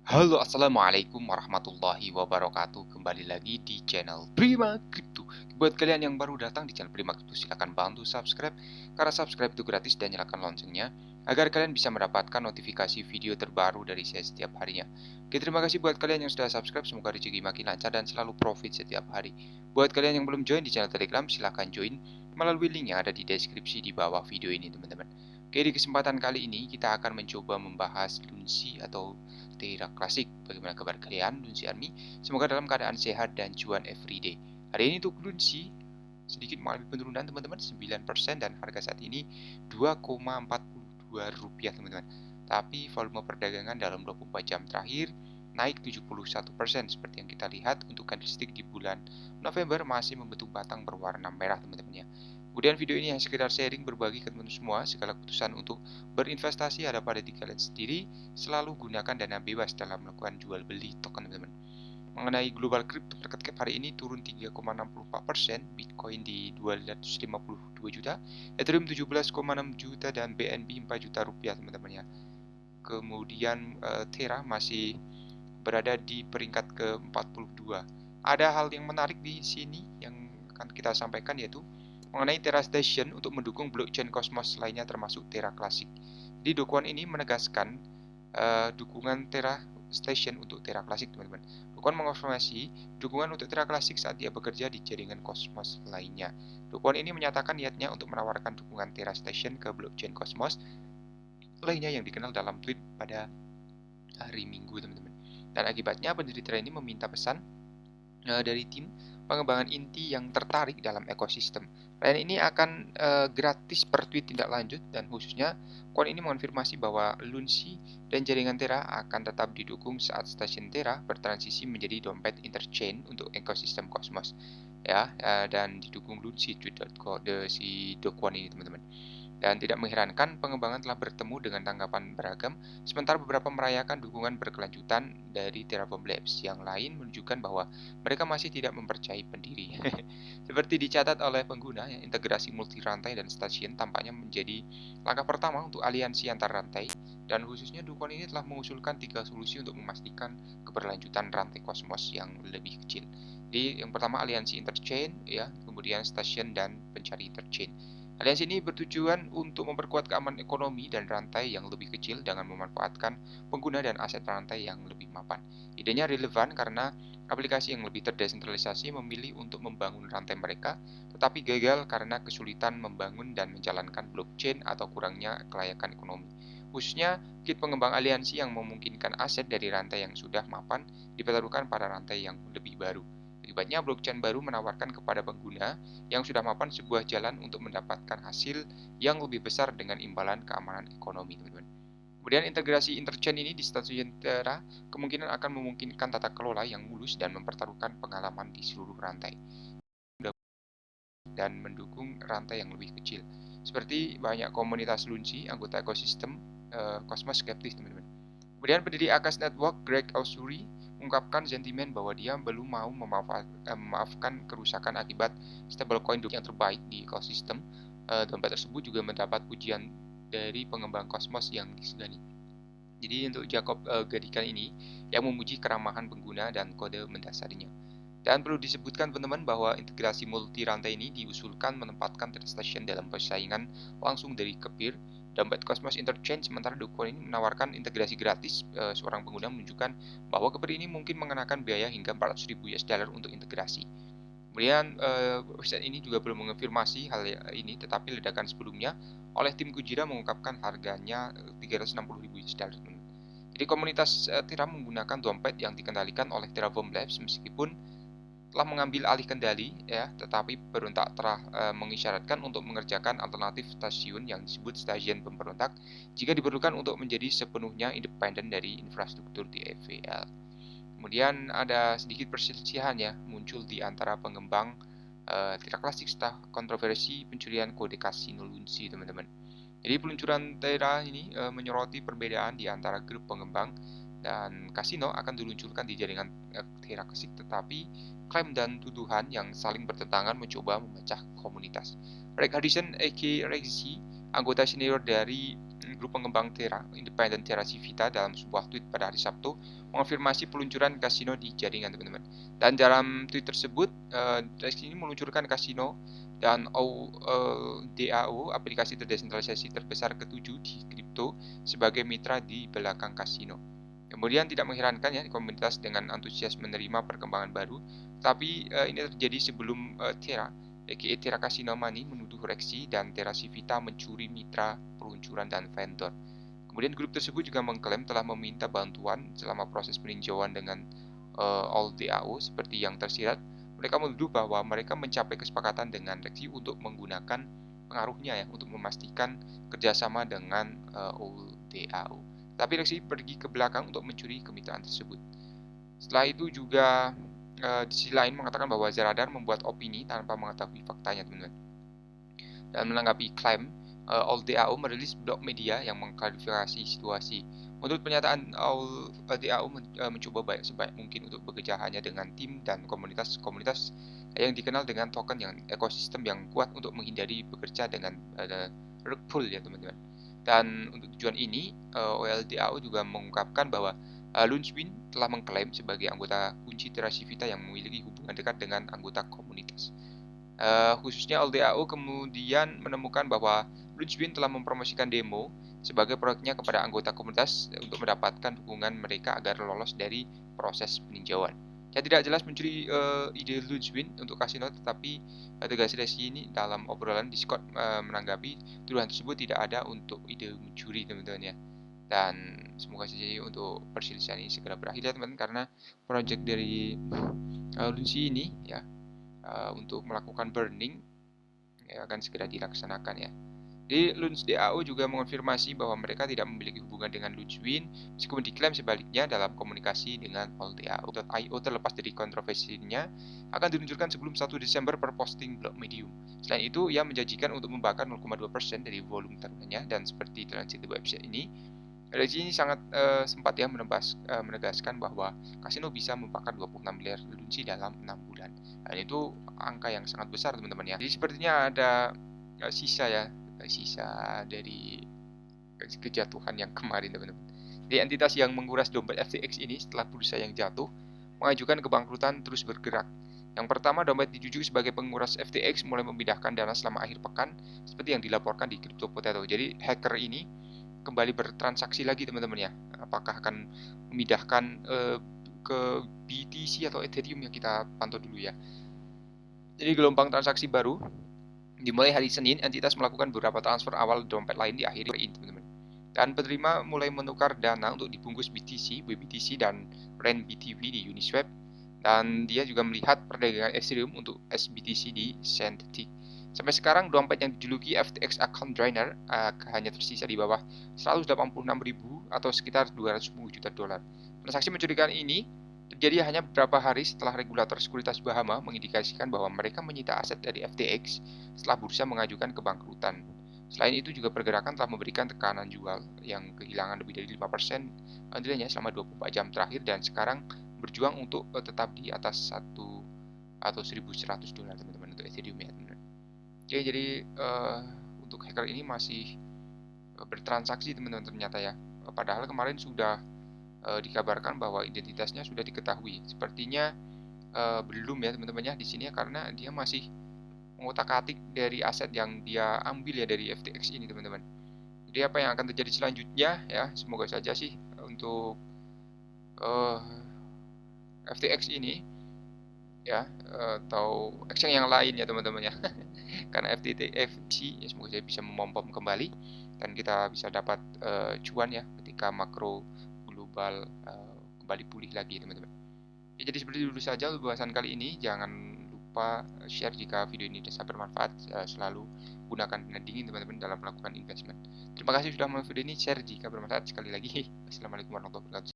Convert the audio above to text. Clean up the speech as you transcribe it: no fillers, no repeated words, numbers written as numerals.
Halo, assalamualaikum warahmatullahi wabarakatuh. Kembali lagi di channel Prima Crypto. Buat kalian yang baru datang di channel Prima Crypto, silahkan bantu subscribe karena subscribe itu gratis dan nyalakan loncengnya agar kalian bisa mendapatkan notifikasi video terbaru dari saya setiap harinya. Oke, terima kasih buat kalian yang sudah subscribe. Semoga rezeki makin lancar dan selalu profit setiap hari. Buat kalian yang belum join di channel Telegram, silahkan join melalui link yang ada di deskripsi di bawah video ini, teman-teman. Oke, di kesempatan kali ini kita akan mencoba membahas Lunsi atau Tera Klasik. Bagaimana kabar kalian, Dunsi Army? Semoga dalam keadaan sehat dan cuan everyday. Hari ini untuk Dunsi sedikit mengalami penurunan teman-teman 9% dan harga saat ini Rp2,42 teman-teman. Tapi volume perdagangan dalam 24 jam terakhir naik 71% seperti yang kita lihat untuk candlestick di bulan November masih membentuk batang berwarna merah teman-teman ya. Kemudian video ini hanya sekedar sharing berbagi ke teman-teman semua. Segala keputusan untuk berinvestasi ada pada diri kalian sendiri. Selalu gunakan dana bebas dalam melakukan jual beli token teman-teman. Mengenai global crypto market cap hari ini turun 3,64%, Bitcoin di 252 juta, Ethereum 17,6 juta dan BNB 4 juta rupiah teman-teman ya. Kemudian Terra masih berada di peringkat ke-42. Ada hal yang menarik di sini yang akan kita sampaikan yaitu mengenai Terra Station untuk mendukung blockchain Cosmos lainnya termasuk Terra Classic. Jadi dokumen ini menegaskan dukungan Terra Station untuk Terra Classic teman-teman. Dokumen mengonfirmasi dukungan untuk Terra Classic saat dia bekerja di jaringan Cosmos lainnya. Dokumen ini menyatakan niatnya untuk menawarkan dukungan Terra Station ke blockchain Cosmos lainnya yang dikenal dalam tweet pada hari Minggu teman-teman. Dan akibatnya pendiri Terra ini meminta pesan dari tim pengembangan inti yang tertarik dalam ekosistem. Layanan ini akan gratis per tweet tindak lanjut dan khususnya koin ini mengonfirmasi bahwa Lunsi dan jaringan Terra akan tetap didukung saat stasiun Terra bertransisi menjadi dompet interchain untuk ekosistem Cosmos ya, dan didukung Lunsi si dokumen ini teman-teman. Dan tidak mengherankan, pengembangan telah bertemu dengan tanggapan beragam, sementara beberapa merayakan dukungan berkelanjutan dari Terraform Labs. Yang lain menunjukkan bahwa mereka masih tidak mempercayai pendiri. Seperti dicatat oleh pengguna, ya, integrasi multi rantai dan stasiun tampaknya menjadi langkah pertama untuk aliansi antar rantai, dan khususnya dukungan ini telah mengusulkan 3 solusi untuk memastikan keberlanjutan rantai kosmos yang lebih kecil. Jadi yang pertama aliansi interchain, ya, kemudian stasiun dan pencari interchain. Aliansi ini bertujuan untuk memperkuat keamanan ekonomi dan rantai yang lebih kecil dengan memanfaatkan pengguna dan aset rantai yang lebih mapan. Idenya relevan karena aplikasi yang lebih terdesentralisasi memilih untuk membangun rantai mereka, tetapi gagal karena kesulitan membangun dan menjalankan blockchain atau kurangnya kelayakan ekonomi. Khususnya, kit pengembang aliansi yang memungkinkan aset dari rantai yang sudah mapan dipertaruhkan pada rantai yang lebih baru. Akibatnya, blockchain baru menawarkan kepada pengguna yang sudah mapan sebuah jalan untuk mendapatkan hasil yang lebih besar dengan imbalan keamanan ekonomi, teman-teman. Kemudian integrasi interchain ini di stasiun Terra kemungkinan akan memungkinkan tata kelola yang mulus dan mempertaruhkan pengalaman di seluruh rantai dan mendukung rantai yang lebih kecil. Seperti banyak komunitas Lunsi, anggota ekosistem Cosmos skeptis, teman-teman. Kemudian pendiri Akas Network, Greg Osuri, mengungkapkan sentimen bahwa dia belum mau memaafkan kerusakan akibat stablecoin yang terbaik di ekosistem. Dompet tersebut juga mendapat pujian dari pengembang Cosmos yang disegani. Jadi untuk Jacob Gadikan ini yang memuji keramahan pengguna dan kode mendasarinya. Dan perlu disebutkan teman-teman bahwa integrasi multi rantai ini diusulkan menempatkan station dalam persaingan langsung dari Kepir. Dompet Cosmos Interchange sementara dokumen ini menawarkan integrasi gratis. Seorang pengguna menunjukkan bahwa Kepir ini mungkin mengenakan biaya hingga 400.000 US dollar untuk integrasi. Kemudian website ini juga belum mengonfirmasi hal ini, tetapi ledakan sebelumnya oleh tim Kujira mengungkapkan harganya 360.000 US dollar. Jadi komunitas Terra menggunakan dompet yang dikendalikan oleh Terraform Labs meskipun telah mengambil alih kendali ya, tetapi pemberontak telah mengisyaratkan untuk mengerjakan alternatif stasiun yang disebut stasiun pemberontak jika diperlukan untuk menjadi sepenuhnya independen dari infrastruktur TFVL. Kemudian ada sedikit perselisihan ya muncul di antara pengembang Terra Classic setelah kontroversi pencurian kode kasino Lunsi, teman-teman. Jadi peluncuran Terra ini menyoroti perbedaan di antara grup pengembang dan kasino akan diluncurkan di jaringan Terra Classic, tetapi klaim dan tuduhan yang saling bertentangan mencoba memecah komunitas. Rick Harrison, A.K. Rexy, anggota senior dari grup pengembang Terra, independen Terra Civita dalam sebuah tweet pada hari Sabtu mengonfirmasi peluncuran kasino di jaringan, teman-teman. Dan dalam tweet tersebut, DEX ini meluncurkan kasino dan DAO, aplikasi terdesentralisasi terbesar ketujuh di kripto, sebagai mitra di belakang kasino. Kemudian tidak mengherankan ya, komunitas dengan antusias menerima perkembangan baru, tapi ini terjadi sebelum Terra, aka Terra Casino Money, menuduh Rexy dan Terra Civita mencuri mitra peluncuran dan vendor. Kemudian grup tersebut juga mengklaim telah meminta bantuan selama proses peninjauan dengan all DAO seperti yang tersirat. Mereka menuduh bahwa mereka mencapai kesepakatan dengan Rexy untuk menggunakan pengaruhnya ya untuk memastikan kerjasama dengan all DAO. Tapi Rexy pergi ke belakang untuk mencuri kemitraan tersebut. Setelah itu juga di sisi lain mengatakan bahwa Zeradar membuat opini tanpa mengetahui faktanya, teman-teman. Dan menanggapi klaim, AllDAO merilis blog media yang mengklarifikasi situasi. Menurut pernyataan, AllDAO mencoba sebaik mungkin untuk bekerja hanya dengan tim dan komunitas yang dikenal dengan token yang ekosistem yang kuat untuk menghindari bekerja dengan rug pull ya, teman-teman. Dan untuk tujuan ini, AllDAO juga mengungkapkan bahwa Lunchbean telah mengklaim sebagai anggota kunci Terra Civita yang memiliki hubungan dekat dengan anggota komunitas. Khususnya LDAO kemudian menemukan bahwa Lunchbean telah mempromosikan demo sebagai proyeknya kepada anggota komunitas untuk mendapatkan dukungan mereka agar lolos dari proses peninjauan. Saya tidak jelas mencuri ide Lunchbean untuk kasino, tetapi tegas Resi ini dalam obrolan Discord menanggapi tuduhan tersebut tidak ada untuk ide mencuri, teman-teman ya. Dan semoga saja untuk perselisihan ini segera berakhir ya, teman-teman, karena project dari Lucy ini ya untuk melakukan burning ya, akan segera dilaksanakan ya. Jadi LunchDAO juga mengonfirmasi bahwa mereka tidak memiliki hubungan dengan Lunchbean, meskipun diklaim sebaliknya dalam komunikasi dengan AllDAO.io terlepas dari kontroversinya akan diluncurkan sebelum 1 Desember per posting blog Medium. Selain itu, ia menjanjikan untuk membakar 0,2% dari volume taruhannya, dan seperti dilansir di website ini, Regi ini sangat sempat ya menegaskan bahwa kasino bisa membakar 26 miliar lunci dalam 6 bulan. Dan itu angka yang sangat besar, teman-teman ya. Jadi sepertinya ada sisa dari kejatuhan yang kemarin, teman-teman. Jadi entitas yang menguras dompet FTX ini setelah bursa yang jatuh mengajukan kebangkrutan terus bergerak. Yang pertama, dompet dijujuk sebagai penguras FTX mulai memindahkan dana selama akhir pekan seperti yang dilaporkan di Crypto Potato. Jadi hacker ini kembali bertransaksi lagi, teman-teman ya. Apakah akan memindahkan ke BTC atau Ethereum yang kita pantau dulu ya. Jadi gelombang transaksi baru dimulai hari Senin, entitas melakukan beberapa transfer awal dompet lain di akhir ini, teman-teman. Dan penerima mulai menukar dana untuk dibungkus BTC, BBTC, dan RenBTV di Uniswap. Dan dia juga melihat perdagangan Ethereum untuk SBTC di Synthetic. Sampai sekarang, dompet yang dijuluki FTX Account Drainer hanya tersisa di bawah 186.000 atau sekitar 210 juta dolar. Transaksi mencurigakan ini terjadi hanya beberapa hari setelah regulator sekuritas Bahama mengindikasikan bahwa mereka menyita aset dari FTX setelah bursa mengajukan kebangkrutan. Selain itu juga pergerakan telah memberikan tekanan jual yang kehilangan lebih dari 5% nilainya selama 24 jam terakhir dan sekarang berjuang untuk tetap di atas 1 atau 1.100 dolar, teman-teman, untuk Ethereum ya, teman-teman. Oke, jadi untuk hacker ini masih bertransaksi, teman-teman, ternyata ya. Padahal kemarin sudah dikabarkan bahwa identitasnya sudah diketahui. Sepertinya belum ya, teman-teman ya, di sini ya, karena dia masih mengutak-atik dari aset yang dia ambil ya dari FTX ini, teman-teman. Jadi apa yang akan terjadi selanjutnya ya, semoga saja sih untuk FTX ini ya atau exchange yang lain ya, teman-teman ya. Karena FTC ya, semoga saja bisa memompom kembali dan kita bisa dapat cuan ya ketika makro global kembali pulih lagi, teman-teman. Ya, jadi seperti dulu saja bahasan kali ini. Jangan lupa share jika video ini dirasa bermanfaat. Selalu gunakan dengan dingin, teman-teman, dalam melakukan investment. Terima kasih sudah menonton video ini. Share jika bermanfaat. Sekali lagi, assalamualaikum warahmatullahi wabarakatuh.